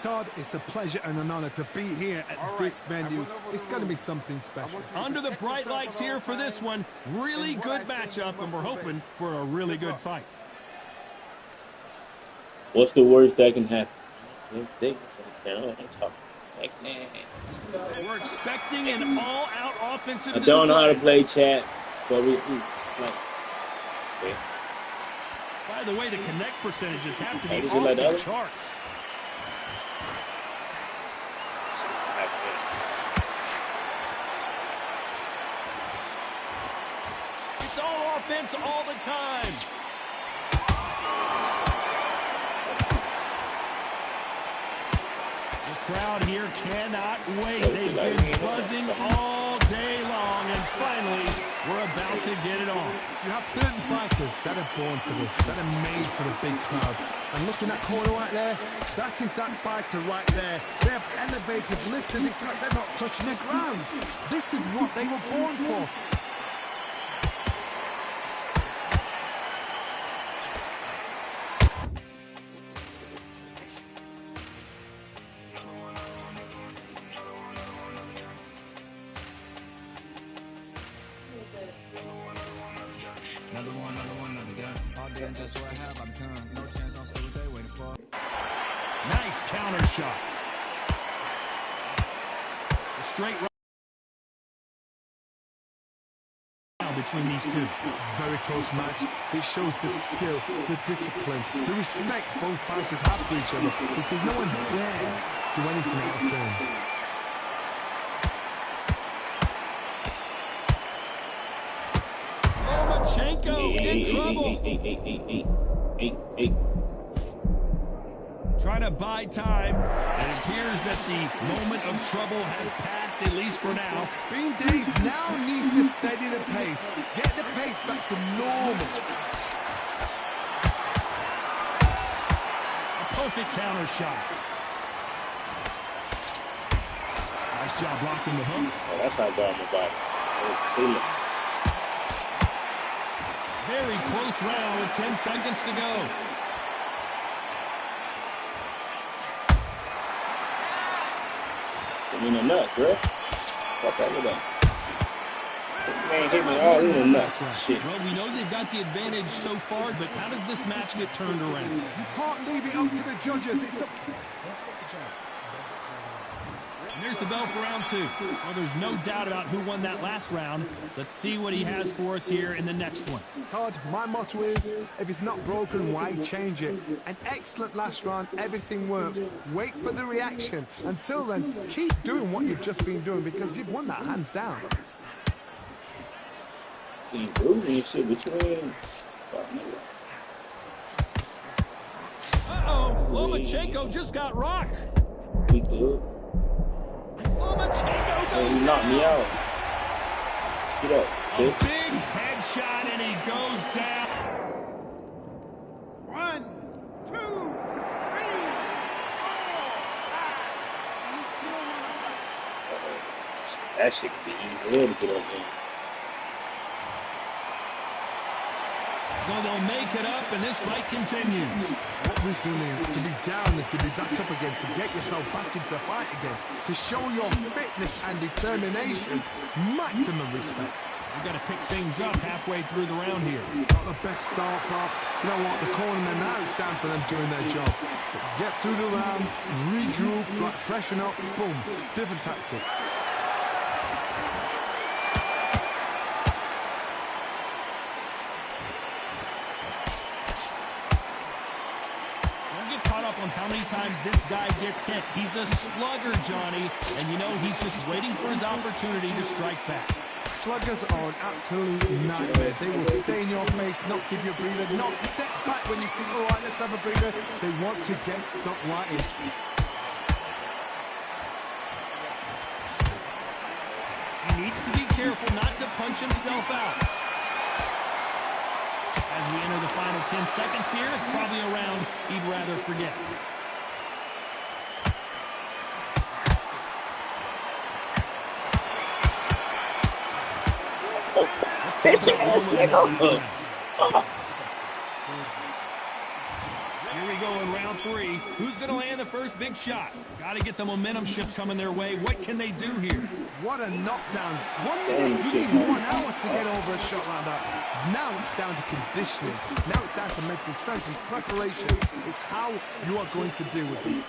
Todd, it's a pleasure and an honor to be here at this venue. It's going to be something special. Under the bright lights here for this one. Really good matchup, and we're hoping for a really good fight. What's the worst that can happen? We're expecting an all-out offensive display. I don't know how to play chat, but we like. Okay. By the way, the connect percentages have to be off the charts. It's all offense all the time. The crowd here cannot wait. They've been buzzing all day long, and finally, we're about to get it on. You have certain fighters that are born for this, that are made for the big crowd. And looking at that corner right there, that is that fighter right there. They have elevated, lifted, it's like they're not touching the ground. This is what they were born for. Nice counter shot. A straight right between these two. Very close match. It shows the skill, the discipline, the respect both fighters have for each other, because no one dare do anything out of turn. Lomachenko in trouble. Trying to buy time. It appears that the moment of trouble has passed, at least for now. Bean Days now needs to steady the pace. Get the pace back to normal. A perfect counter shot. Nice job blocking the hook. Oh, that's how bad my body. Very close round with 10 seconds to go. In the nuts, bro. Fuck that with that. Man, hit me all in the nuts. Shit. Well, we know they've got the advantage so far, but how does this match get turned around? You can't leave it up to the judges. It's a... And there's the bell for round two. Well, there's no doubt about who won that last round. Let's see what he has for us here in the next one. Todd, my motto is, if it's not broken, why change it? An excellent last round, everything works. Wait for the reaction. Until then, keep doing what you've just been doing, because you've won that hands down. Uh-oh, Lomachenko just got rocked. He good. Lomachenko goes he knocked me out. Get up, bitch. A big headshot, and he goes down. 1, 2, 3, 4, 5. That shit could be easy to get up there. So they'll make it up, and this fight continues. What resilience to be down and to be back up again, to get yourself back into fight again, to show your fitness and determination. Maximum respect. We've got to pick things up halfway through the round here. Not the best start, but you know what? The cornermen, now it's down for them doing their job. Get through the round, regroup, like freshen up, boom. Different tactics. On how many times this guy gets hit. He's a slugger, Johnny, and you know he's just waiting for his opportunity to strike back. Sluggers are an absolute nightmare. They will stay in your face, not give you a breather, not step back when you think, all right, let's have a breather. They want to get stuck right in. He needs to be careful not to punch himself out. As we enter the final 10 seconds here, it's probably a round he'd rather forget. That's your ass, nigga. Here we go in round 3. Who's going to land the first big shot? Got to get the momentum shift coming their way. What can they do here? What a knockdown. 1 minute, you need 1 hour to get over a shot like that. Now it's down to conditioning. Now it's down to mental strength and preparation. It's how you are going to deal with this.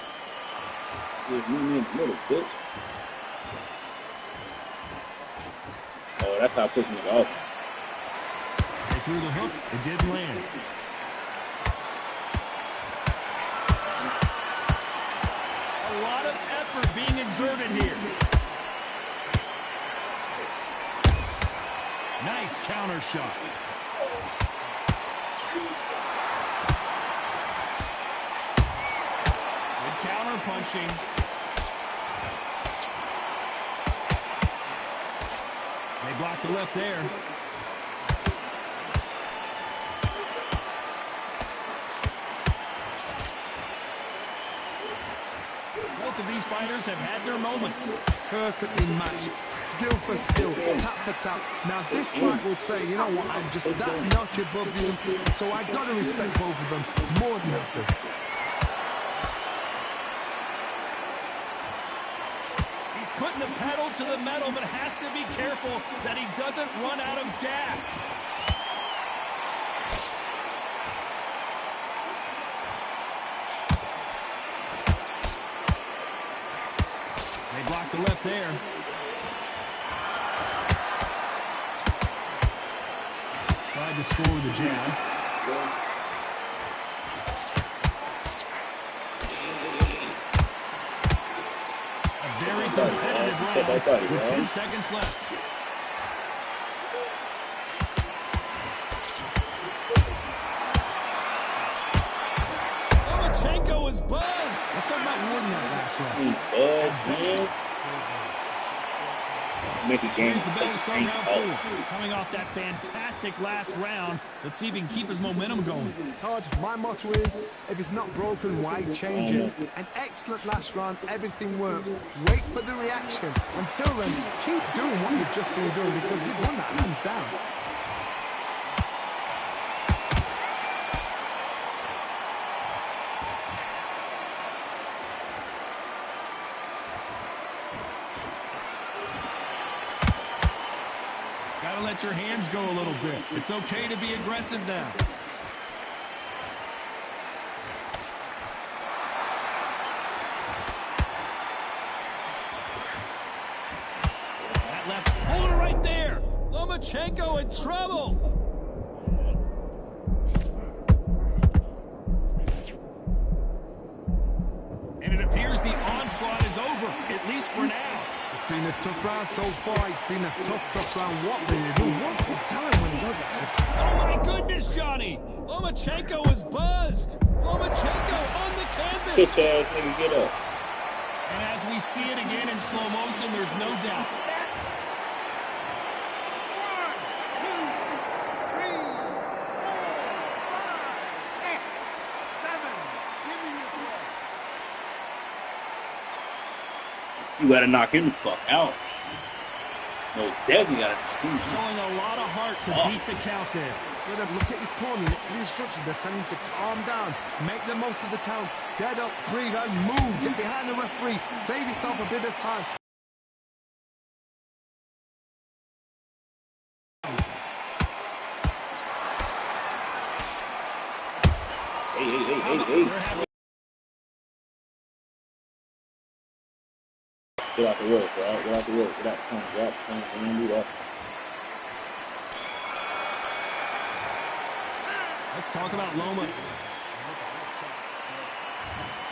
Oh, that's how pushing it off. They threw the hook. It didn't land. A lot of effort being exerted here. Nice counter shot. Good counter punching. They blocked the left there. Both of these fighters have had their moments. Perfectly matched, skill for skill, tap for tap. Now this fight will say, you know what, I'm just that notch above you, so I got to respect both of them more than nothing. He's putting the pedal to the metal, but has to be careful that he doesn't run out of gas. They blocked the left there. Tried to score with a jab. A very competitive round with 10 seconds left. Lomachenko is buzzed. Let's talk about Warden that last round. Make a game. Here's the bell to start round 4. Coming off that fantastic last round, let's see if he can keep his momentum going. Todd, my motto is, if it's not broken, why change it? An excellent last round, everything works. Wait for the reaction. Until then, keep doing what you've just been doing because you've won that hands down. Gotta let your hands go a little bit. It's okay to be aggressive now. That left holder right there. Lomachenko in trouble. And it appears the onslaught is over, at least for now. It's been a tough round so far. It's been a tough round. What will you do? What can you tell him when he does that? Oh, my goodness, Johnny. Lomachenko is buzzed. Lomachenko on the canvas. Bitch ass nigga, get up. And as we see it again in slow motion, there's no doubt. 1, 2, 3, 4, 5, 6, 7. Give me the floor. You gotta knock him the fuck out. No, it's definitely gotta knock him out. Showing a lot of heart to beat the count there. Look at his corner. The instructions, they're telling him to calm down. Make the most of the count. Get up, breathe, and move. Get behind the referee. Save yourself a bit of time. Hey. Get out the way, bro. Get out the way. Get out the corner. Get out the corner. Don't do that. Let's talk about Loma.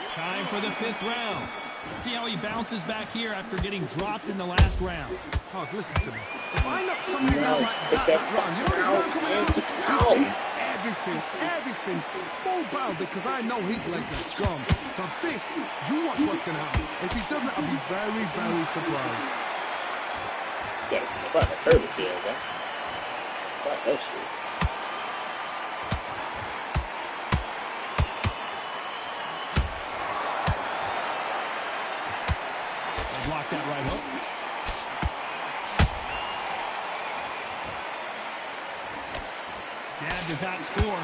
Time for the 5th round. Let's see how he bounces back here after getting dropped in the last round. Todd, listen to me. If I knock somebody down like that round, you know this round coming out? He's doing everything, full bow because I know his legs are strong. So this, you watch what's going to happen. If he doesn't, I'll be very, very surprised. Yeah, about the curve here, okay? About that shit. Block that right hook. Jab does not score.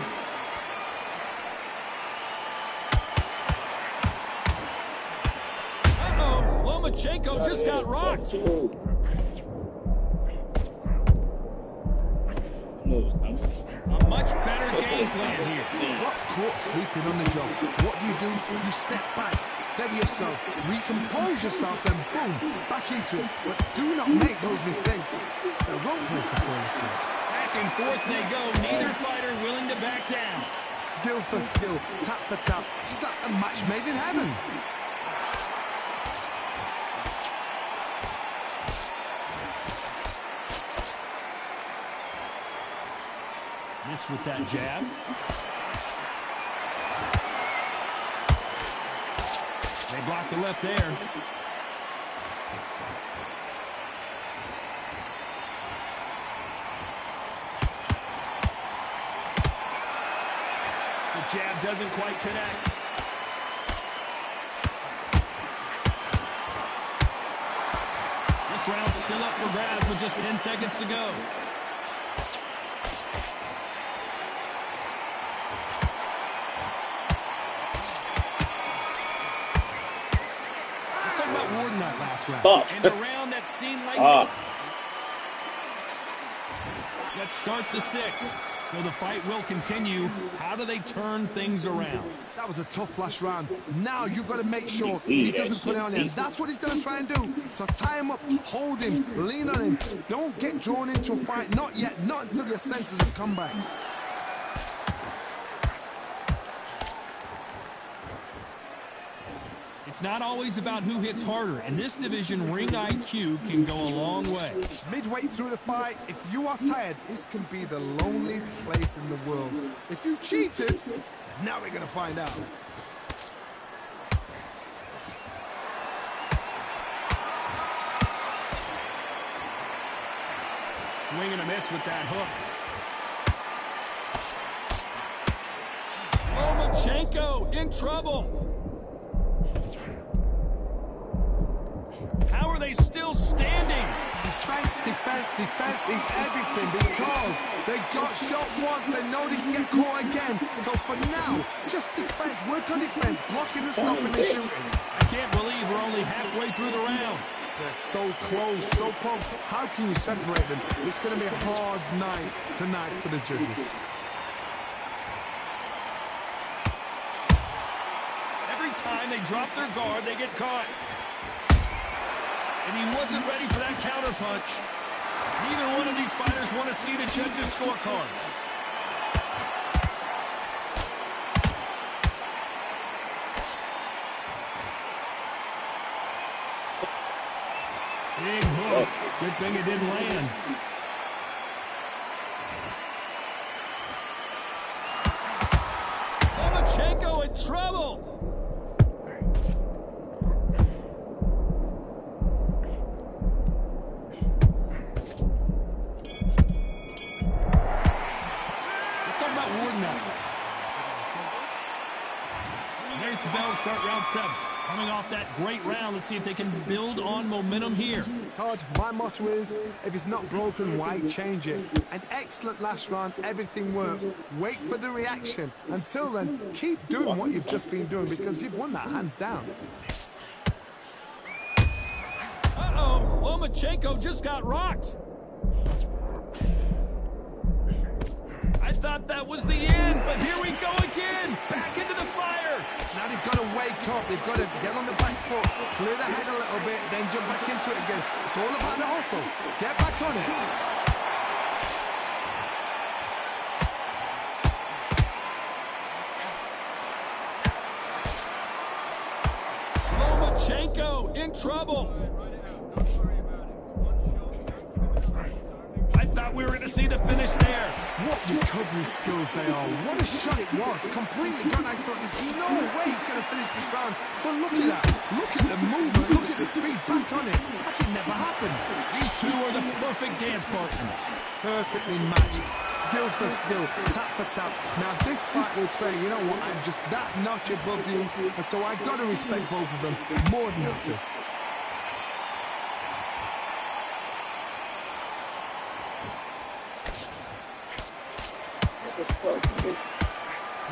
Lomachenko just got rocked. A much better game plan here. What caught sleeping on the job? What do? You step back, steady yourself, recompose yourself, then boom, back into it. But do not make those mistakes. This is the wrong place to fall asleep. Back and forth they go. Neither fighter willing to back down. Skill for skill, tap for tap. She's like a match made in heaven. Miss with that jab. They block the left there. The jab doesn't quite connect. This round's still up for grabs with just 10 seconds to go. That last round. And a round that seemed like let's start the sixth. So the fight will continue. How do they turn things around? That was a tough last round. Now you've got to make sure he doesn't put it on him. That's what he's going to try and do. So tie him up, hold him, lean on him. Don't get drawn into a fight. Not yet. Not until your senses have come back. It's not always about who hits harder. In this division, ring IQ can go a long way. Midway through the fight, if you are tired, this can be the loneliest place in the world. If you've cheated, now we're going to find out. Swing and a miss with that hook. Lomachenko in trouble. How are they still standing? Defense is everything because they got shot once, they know they can get caught again. So for now, just defense, work on defense, blocking and stopping and shooting. I can't believe we're only halfway through the round. They're so close, so close. How can you separate them? It's going to be a hard night tonight for the judges. Every time they drop their guard, they get caught. And he wasn't ready for that counterpunch. Neither one of these fighters want to see the judges' scorecards. Big hook. Good thing it didn't land. Lomachenko in trouble. There's the bell to start round 7. Coming off that great round, let's see if they can build on momentum here. Todd, my motto is, if it's not broken, why change it? An excellent last round, everything works. Wait for the reaction. Until then, keep doing what you've just been doing because you've won that hands down. Uh-oh, Lomachenko just got rocked. I thought that was the end, but here we go again. Back into the fire. Now they've got to wake up. They've got to get on the back foot, clear the head a little bit, then jump back into it again. It's all about the hustle. Get back on it. Lomachenko in trouble. I thought we were going to see the finish there. What recovery skills they are. What a shot it was. Completely gone. I thought there's no way he's going to finish this round. But look at that. Look at the movement. Look at the speed back on it. That could never happen. These two are the perfect dance partners. Perfectly matched. Skill for skill. Tap for tap. Now this fight will say, you know what, I'm just that notch above you. And so I've got to respect both of them more than happy.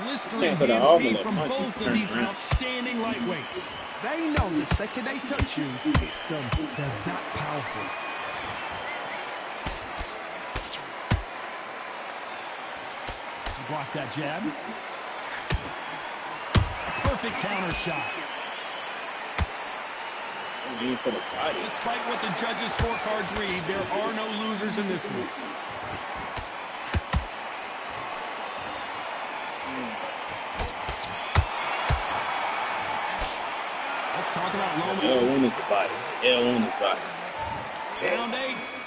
Blistering hand speed from both of these outstanding lightweights. They know the second they touch you, it's done. They're that powerful. He blocks that jab. Perfect counter shot. Despite what the judges' scorecards read, there are no losers in this one. Let's talk about Round 8,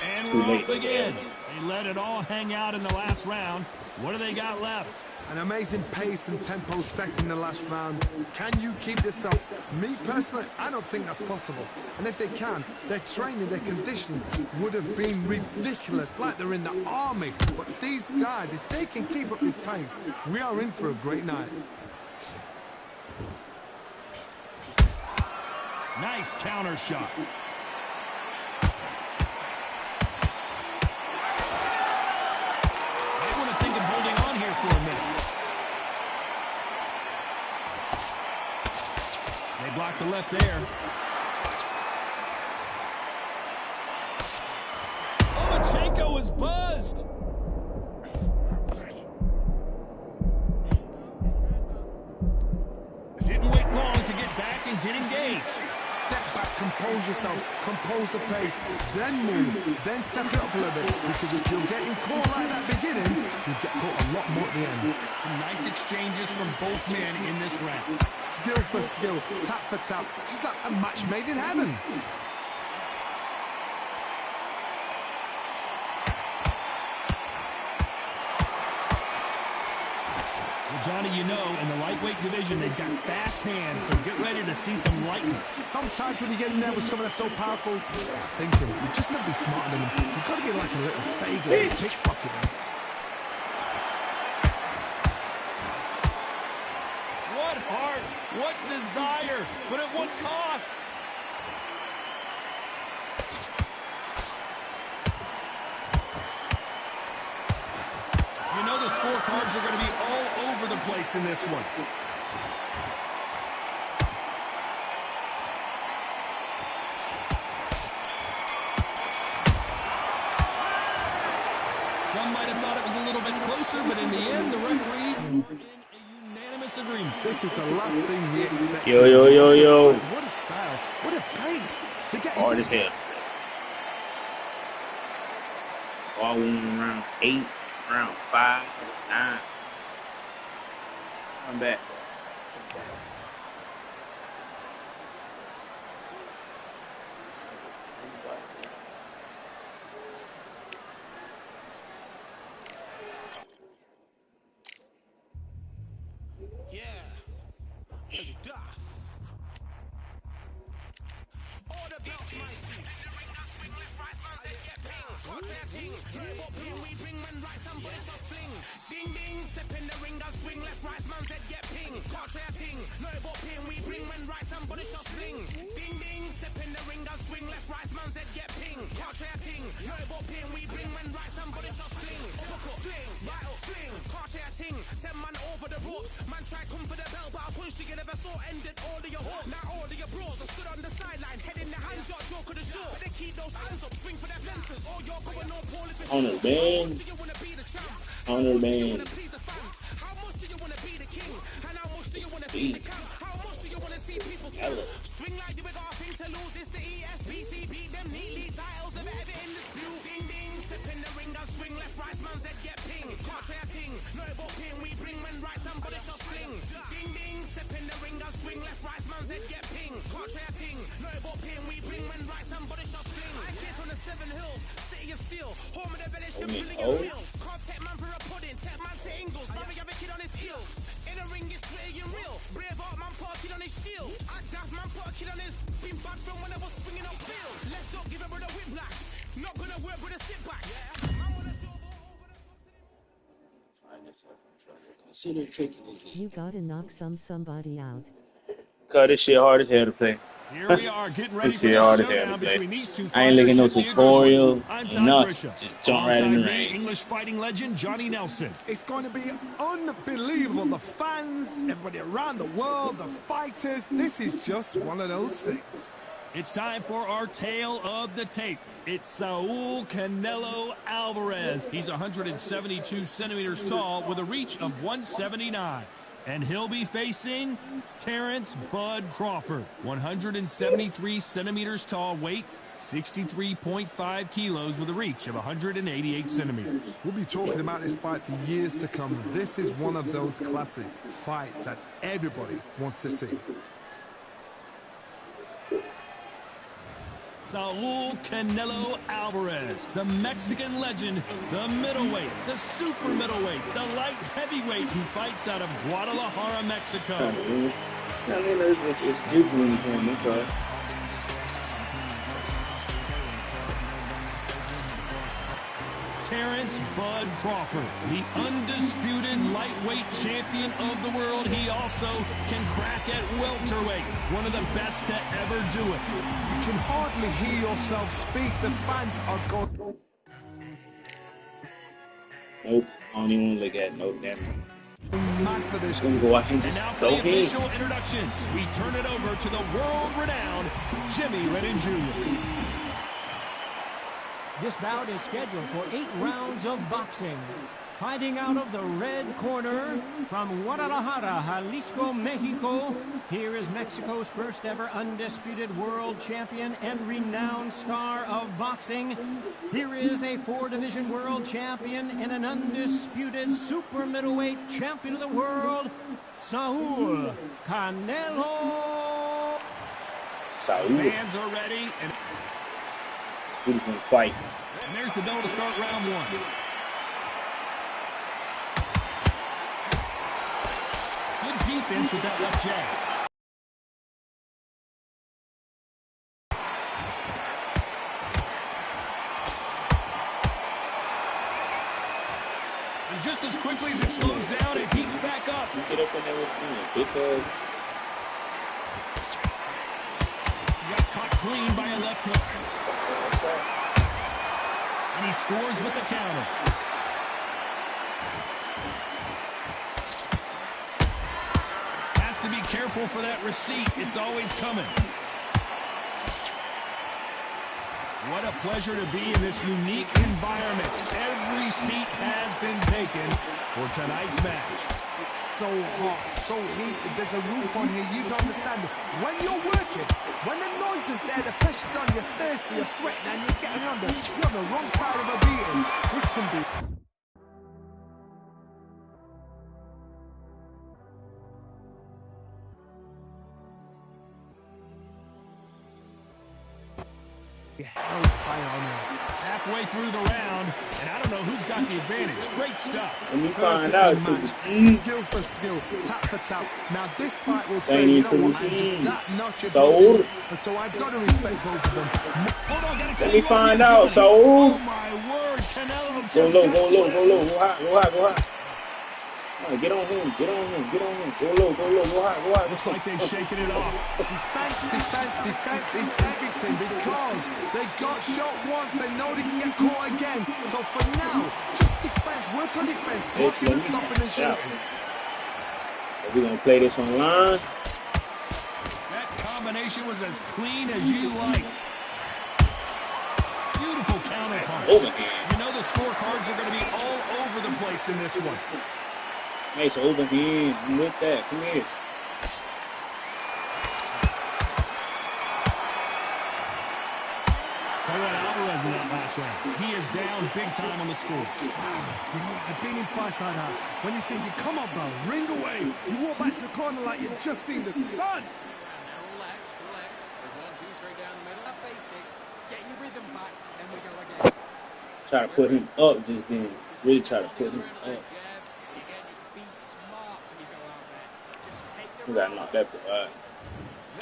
and we're off again. They let it all hang out in the last round. What do they got left? An amazing pace and tempo set in the last round. Can you keep this up? Me personally, I don't think that's possible. And if they can, their training, their conditioning would have been ridiculous, like they're in the army. But these guys, if they can keep up this pace, we are in for a great night. Nice counter shot. They want to think of holding on here for a minute. They block the left there. Lomachenko is buzzed. Didn't wait long to get back and get engaged. Step back, compose yourself, compose the pace, then move, then step it up a little bit, because if you're getting caught like that beginning, you get caught a lot more at the end. Some nice exchanges from both men in this round. Skill for skill, tap for tap, just like a match made in heaven. Johnny, you know, in the lightweight division, they've got fast hands, so get ready to see some lightning. Sometimes when you get in there with someone that's so powerful, thinking, you've just got to be smarter than them. You've got to be like a little Fagan and pickpocket them. What heart, what desire, but at what cost? You know the scorecards are going to be all over the place in this one. Some might have thought it was a little bit closer, but in the end, the referees were in a unanimous agreement. This is the last thing we expected. Yo. What a style, what a pace. To get Hard as hell. All round 8. Round 5, 9. I'm back. Ding ding, step in the ring, I swing left, right, man's head get ping. Can't try a ting, no about pin, we bring when right, somebody shall sling. Ding ding, step in the ring, I swing left, right, man's head get ping. Can't try a ting, no about pin, we bring when right, somebody shall sling. Uppercut, fling, right up, fling. Can't try a ting, send man over the ropes. Man try come for the belt, but I punched you, never saw ended all of your hopes. Now all of your bros are stood on the sideline, head in the hands, your joke of the show. But they keep those hands up, swing for their fences. All you're going on, Paul, if it's On the band. do you want to be the champ? On the band. Please the fans. How much do you want to be the king? And how much do you want to be the camp? How much do you want to see people tell? Swing like you got a thing to lose. It's the ESBC. Beat them neatly. Titles of ever in dispute. Ding ding. Step in the ring. I swing left, right. Man's head get ping. Can't try a ting. No about pin. We bring when right. Somebody shall sling. Ding ding. Step in the ring. I swing left, right. Man's head get ping. Can't try a ting. No about pin. We bring when right. Somebody shall sling. I came from the 7 Hills. City of Steel. Home of the village. Billion wheels. Can't take man for a pudding. Take man to Ingles. Mommy have a kid on his heels. In the ring is pretty and real. Brave art man put a kid on his shield. I daft man put a kid on his. Been bad from when I was swinging up field. Left up, give a brother whiplash. Not gonna work with a sit back. Consider taking it. You gotta knock somebody out. Cut this shit hard as hell to play. Here we are getting ready This for shit the hard as hell showdown to play. between these two I ain't looking fighters. no Should be a good one. tutorial. I'm Ain't Todd nothing. Grisha. Just jump right in the Alongside me, ring. English fighting legend Johnny Nelson. It's going to be unbelievable. The fans, everybody around the world, the fighters. This is just one of those things. It's time for our tale of the tape. It's Saul Canelo Alvarez. He's 172 centimeters tall with a reach of 179. And he'll be facing Terrence Bud Crawford, 173 centimeters tall, weight 63.5 kilos with a reach of 188 centimeters. We'll be talking about this fight for years to come. This is one of those classic fights that everybody wants to see. Saul Canelo Alvarez, the Mexican legend, the middleweight, the super middleweight, the light heavyweight who fights out of Guadalajara, Mexico. I mean, it's jiu-jitsu in the game, that's all. Terrence Bud Crawford, the undisputed lightweight champion of the world. He also can crack at welterweight, one of the best to ever do it. You can hardly hear yourself speak. The fans are going. Nope, I don't even want to look at it. Nope, damn it. Mad for this. Gonna go out and And just now for go the ahead. official introductions, we turn it over to the world-renowned Jimmy Lennon Jr. This bout is scheduled for 8 rounds of boxing. Fighting out of the red corner from Guadalajara, Jalisco, Mexico, here is Mexico's first ever undisputed world champion and renowned star of boxing. Here is a 4-division world champion and an undisputed super middleweight champion of the world, Saul Canelo. Saul. Fans are ready, and We just want to fight. there's the bell to start round 1. Good defense with that left jab. And just as quickly as it slows down, it heats back up. Get up in there with me, because He got caught clean by a left hook. And he scores with the counter. Has to be careful for that receipt. It's always coming. What a pleasure to be in this unique environment. Every seat has been taken for tonight's match. It's so hot, so heated. There's a roof on here. You don't understand it. When you're working, when the noise is there, the pressure's on, you're thirsty, you're sweating, and you're getting you're on the wrong side of a beating. This can be. Hellfire on there. Halfway through the round, and I don't know who's got the advantage. Great stuff. let me find out. Skill for skill, tap for tap. Now this fight will say, you know what, I'm just that notch above him. And so I've got to respect both of them. Hold on, gotta Let me find out, Saul. Saul. Oh my word, Canelo Go just low, got go low, smashed. go low, go high, go high, go high. All right, get on him, get on him, get on him. Go low, go low, go high, go high. Looks like they've shaken it off. Defense, defense, defense is everything because they got shot once, they know they can get caught again. So for now, just defense, work on defense, blocking and stopping and shooting. We're gonna play this online. That combination was as clean as you like. Beautiful counter punch. Overhand. You know the scorecards are going to be all over the place in this one. Nice overhand. I'm with that. Come here. Alvarez in that last round. He is down big time on the score. You know, I've been in fights like that. When you think, come on, bro, ring away. You walk back to the corner like you've just seen the sun. Relax. There's 1, 2 straight down the middle. Basics. Get your rhythm back, and we go again. Try to put him up just then. Really try to put him up. Be smart when you go out there. Just take the We gotta knock that boy out.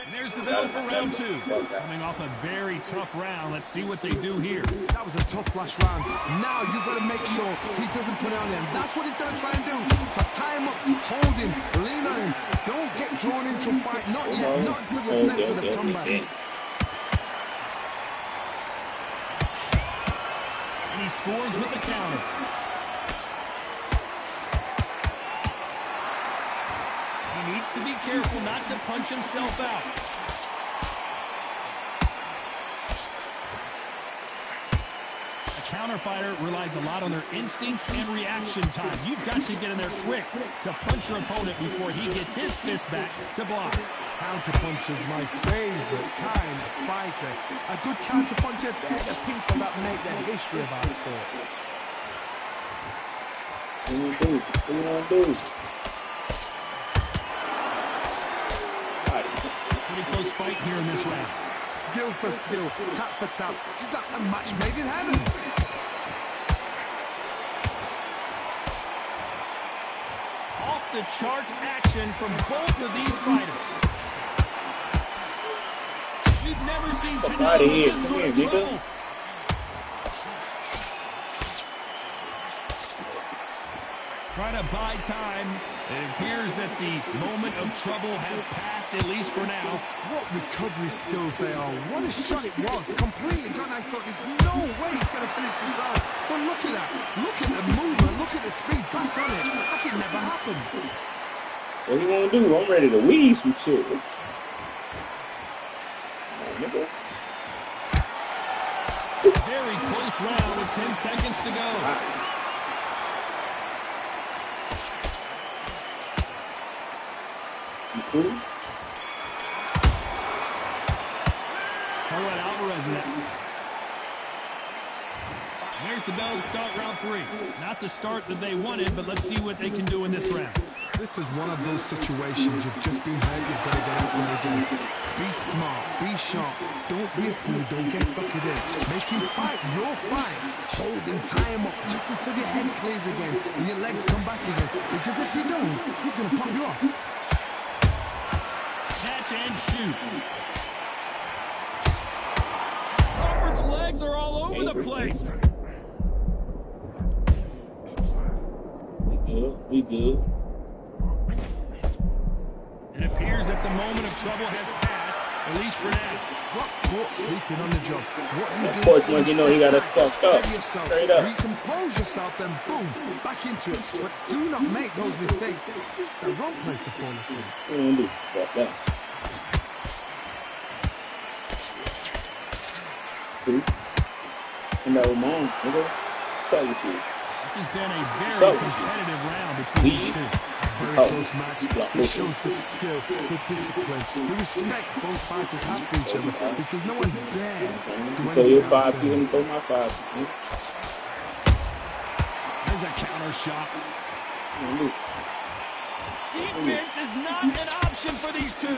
And there's the bell for round 2. Coming off a very tough round. Let's see what they do here. That was a tough last round. Now you've got to make sure he doesn't put it on him. That's what he's going to try and do. So tie him up, hold him, lean on him. Don't get drawn into a fight. Not yet. Not until the senses have come back. And he scores with the counter. He needs to be careful not to punch himself out. A counter fighter relies a lot on their instincts and reaction time. You've got to get in there quick to punch your opponent before he gets his fist back to block. Counter-punch is my favorite kind of fighter. A good counter-puncher, they're the people that make the history of our sport. What do you want to do? Pretty close fight here in this round. Skill for skill, tap for tap. She's like a match made in heaven. Off the charts action from both of these fighters. We've never seen Canelo in this sort of trouble. Trying to buy time. It appears that the moment of trouble has passed, at least for now. What recovery skills they are. What a shot it was. Completely gone. I thought there's no way he's going to finish this round. But look at that. Look at the movement. Look at the speed. Back on it. Like it never happened. What you want to do? I'm ready to weave some shit. Very close round with 10 seconds to go. Cool. Throw at Alvarez in that. There's the bell to start round 3. Not the start that they wanted, but let's see what they can do in this round. This is one of those situations you've just been hurt, you've got to get out there again. Be smart, be sharp, don't be a fool, don't get suckered in. Make him fight your fight. Hold him, tie him up, just until your head clears again and your legs come back again. Because if you don't, he's going to pop you off. Catch and shoot. Crawford's legs are all over the place. We good. It appears that the moment of trouble has passed, at least for now. What caught sleeping on the job? What do you do? Of course, when you know he got it fucked up. Straight up. Recompose yourself, then boom, back into it. But do not make those mistakes. This is the wrong place to fall asleep. What you want to do? Fuck that. See? And that was mine, nigga. Tell you to. This has been a very competitive round between these two. Very close match. It shows the skill, the discipline, the respect both fighters have for each other because no one dare do So your anything 5, out you of gonna throw my 5. There's a counter shot. Defense is not an option for these two.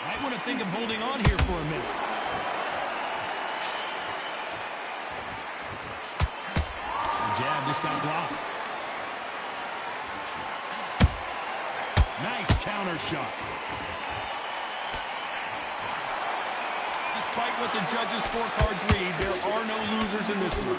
Might want to think of holding on here for a minute. The jab just got blocked. Nice counter shot. Despite what the judges' scorecards read, there are no losers in this one.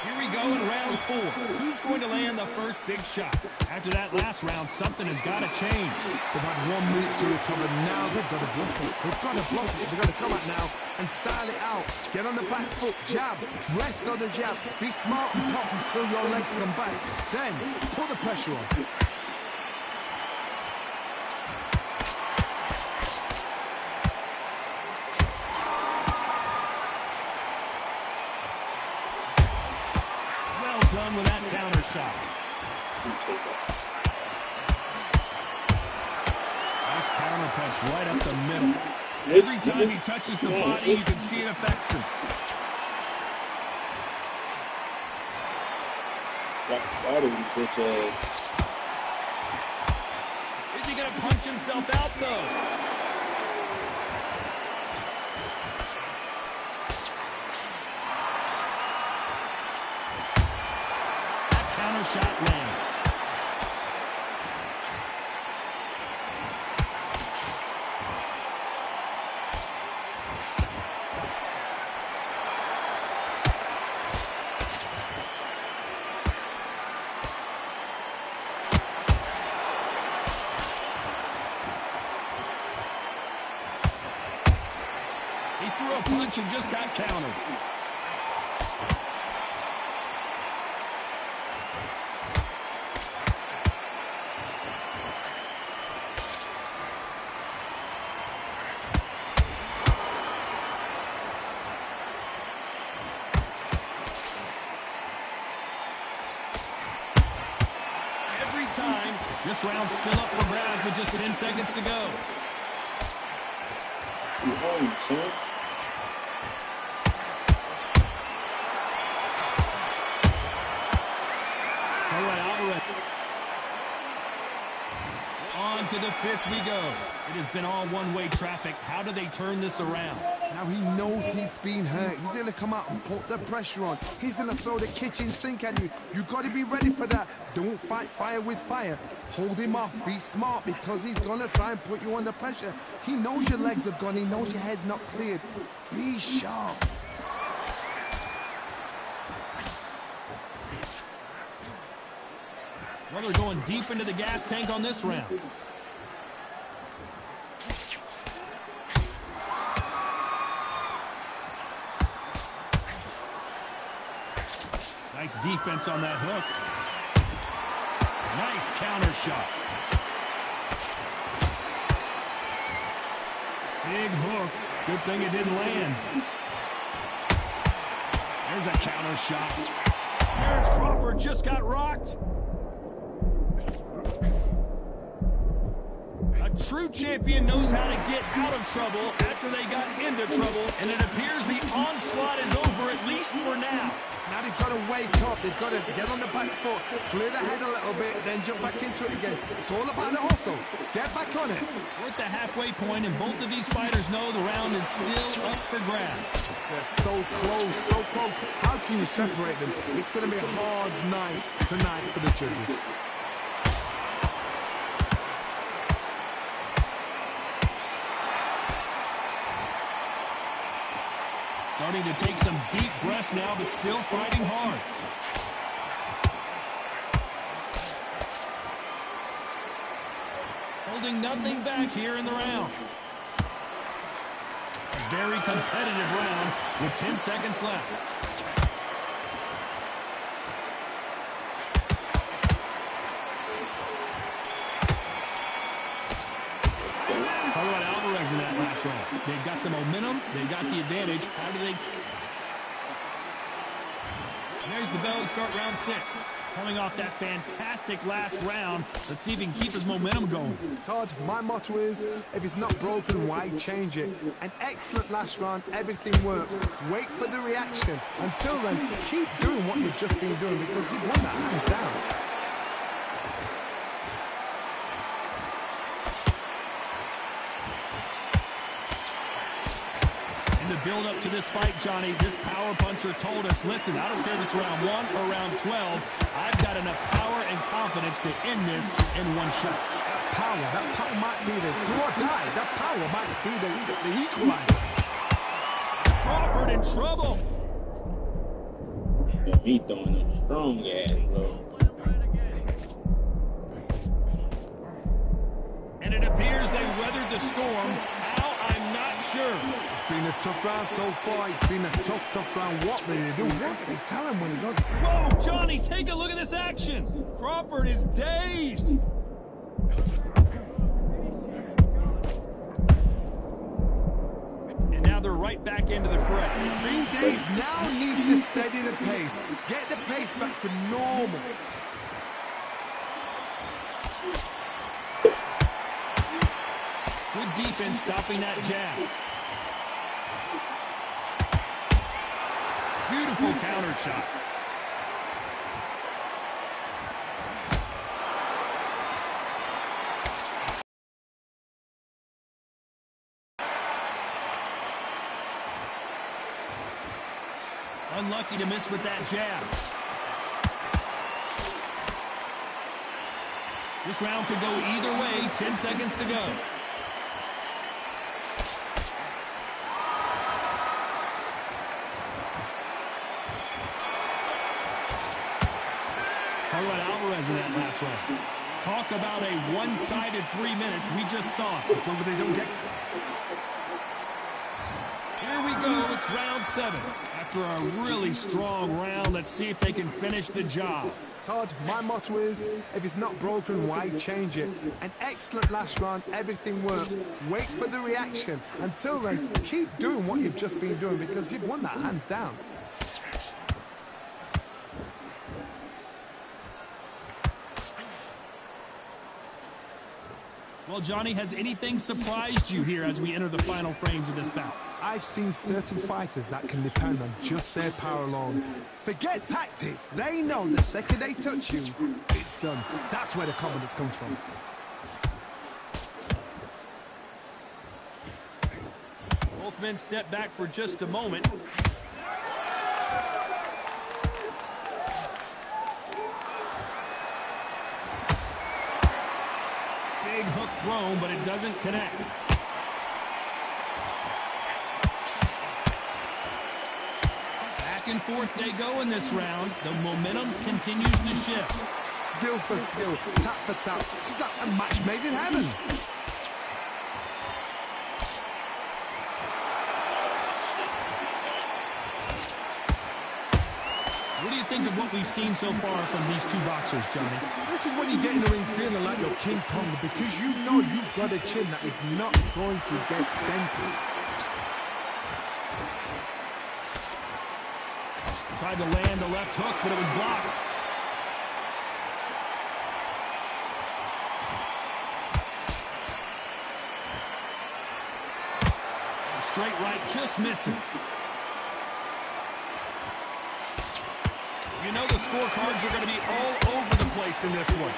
Here we go in round 4. Who's going to land the first big shot? After that last round, something has got to change. They've had 1 minute to recover. Now they've got to bluff it. They've got to bluff it. They've got to come out now and style it out. Get on the back foot, jab, rest on the jab. Be smart and pop until your legs come back. Then put the pressure on. Done with that counter shot. Nice counter punch right up the middle. Every time he touches the body, you can see it affects him. Why do you bitch ass? Is he going to punch himself out, though? That counter shot lands. He threw a punch and just got countered. Every time, this round's still up for grabs with just 10 seconds to go. All right, Alvarez. On to the fifth we go. It has been all one-way traffic. How do they turn this around? Now he knows he's been hurt. He's going to come out and put the pressure on. He's going to throw the kitchen sink at you. You've got to be ready for that. Don't fight fire with fire. Hold him off. Be smart because he's going to try and put you under pressure. He knows your legs are gone. He knows your head's not cleared. Be sharp. Well, they're going deep into the gas tank on this round. Nice defense on that hook. Nice counter shot. Big hook. Good thing it didn't land. There's a counter shot. Terrence Crawford just got rocked. A true champion knows how to get out of trouble after they got into trouble, and it appears the onslaught is over, at least for now. Now they've got to wake up. They've got to get on the back foot, clear the head a little bit, then jump back into it again. It's all about the hustle. Get back on it. We're at the halfway point, and both of these fighters know the round is still up for grabs. They're so close, so close. How can you separate them? It's going to be a hard night tonight for the judges. Starting to take some deep breaths now, but still fighting hard. Holding nothing back here in the round. A very competitive round with 10 seconds left. Talk about Alvarez in that last round. They've got the momentum. They've got the advantage. How do they... There's the bell to start round 6. Coming off that fantastic last round. Let's see if he can keep his momentum going. Todd, my motto is, if it's not broken, why change it? An excellent last round. Everything works. Wait for the reaction. Until then, keep doing what you've just been doing because you've won that hands down. In the build-up to this fight, Johnny, this power puncher told us, listen, I don't care if it's round 1 or round 12, I've got enough power and confidence to end this in one shot. That power might be the do or die. That power might be the equalizer. Crawford in trouble. Yeah, he throwing them strong ass, bro. And it appears they weathered the storm. How? I'm not sure. It's been a tough round so far. It's been a tough round. What did he do? What did he tell him when he goes? Whoa, Johnny, take a look at this action. Crawford is dazed. And now they're right back into the fray. Being dazed now needs to steady the pace. Get the pace back to normal. Good defense stopping that jab. Beautiful counter shot. Unlucky to miss with that jab. This round could go either way. 10 seconds to go. Talk about Alvarez in that last round. Talk about a one-sided 3 minutes. We just saw it. It's over, they don't get... Here we go. It's round 7. After a really strong round, let's see if they can finish the job. Todd, my motto is, if it's not broken, why change it? An excellent last round, everything works. Wait for the reaction. Until then, keep doing what you've just been doing because you've won that hands down. Well, Johnny, has anything surprised you here as we enter the final frames of this bout? I've seen certain fighters that can depend on just their power alone. Forget tactics. They know the second they touch you, it's done. That's where the confidence comes from. Both men step back for just a moment. Big hook thrown, but it doesn't connect. Back and forth they go in this round. The momentum continues to shift. Skill for skill, tap for tap. She's like a match made in heaven. What do you think of what we've seen so far from these two boxers, Johnny? This is when you get in the ring feeling like you're King Kong because you know you've got a chin that is not going to get dented. Tried to land the left hook, but it was blocked. Straight right just misses. You know the scorecards are going to be all over the place in this one.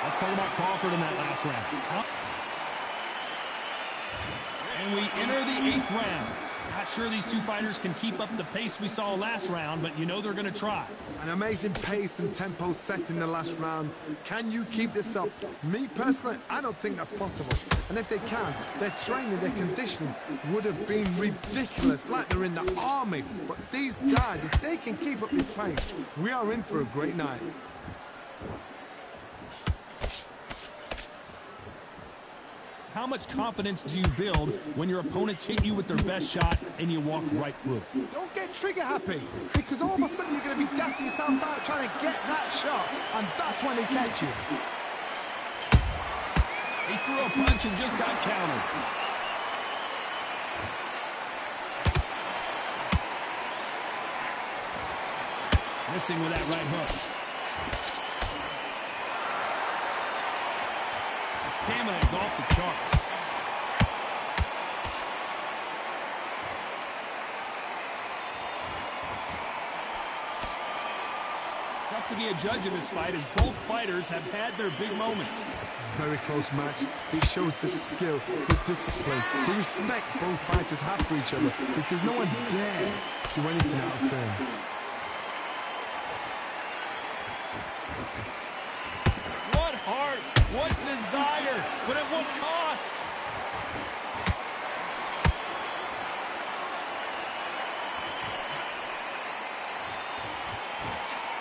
Let's talk about Crawford in that last round. And we enter the 8th round. Not sure these two fighters can keep up the pace we saw last round, but you know they're going to try. An amazing pace and tempo set in the last round. Can you keep this up? Me personally, I don't think that's possible. And if they can, their training, their conditioning would have been ridiculous, like they're in the army. But these guys, if they can keep up this pace, we are in for a great night. How much confidence do you build when your opponents hit you with their best shot and you walk right through? Don't get trigger happy, because all of a sudden you're going to be gassing yourself out trying to get that shot, and that's when they catch you. He threw a punch and just got countered. Missing with that right hook. Stamina is off the charts. Tough to be a judge in this fight as both fighters have had their big moments. Very close match. It shows the skill, the discipline, the respect both fighters have for each other because no one dare do anything out of turn. What heart, what desire, but at what cost?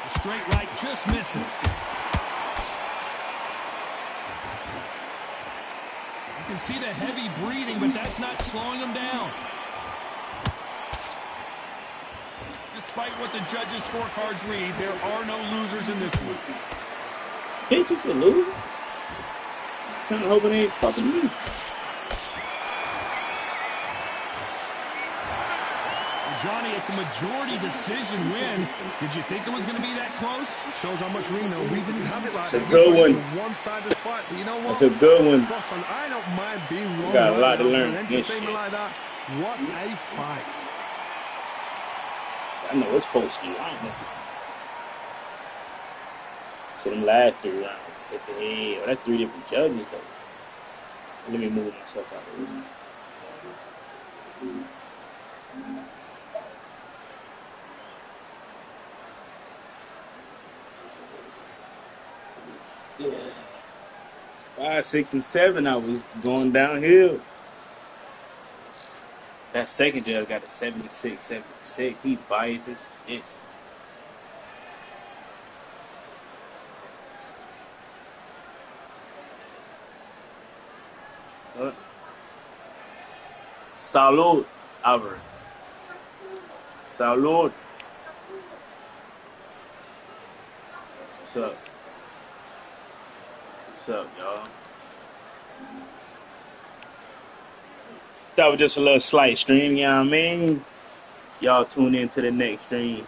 The straight right just misses. You can see the heavy breathing, but that's not slowing him down. Despite what the judges' scorecards read, there are no losers in this one. Can't you say lose? Kind of hoping they ain't fucking me. Johnny, it's a majority decision win. Did you think it was going to be that close? Shows how much we know. We didn't have it like that. It's a good one. One-sided fight, but you know what? It's a good one. Spot on. I don't mind being wrong. Got a lot to Right learn. now. Entertainment like that. What a fight. I know it's Polsky. I don't know. So them last 3 rounds. Hit the head. Oh, that's 3 different judges, though. Let me move myself out of the way. Yeah. 5, 6, and 7, I was going downhill. That second judge got a 76, 76. He biased his shit. Salud, Alvarez. Salud. What's up? What's up, y'all? That was just a little slight stream, you know what I mean? Y'all tune in to the next stream.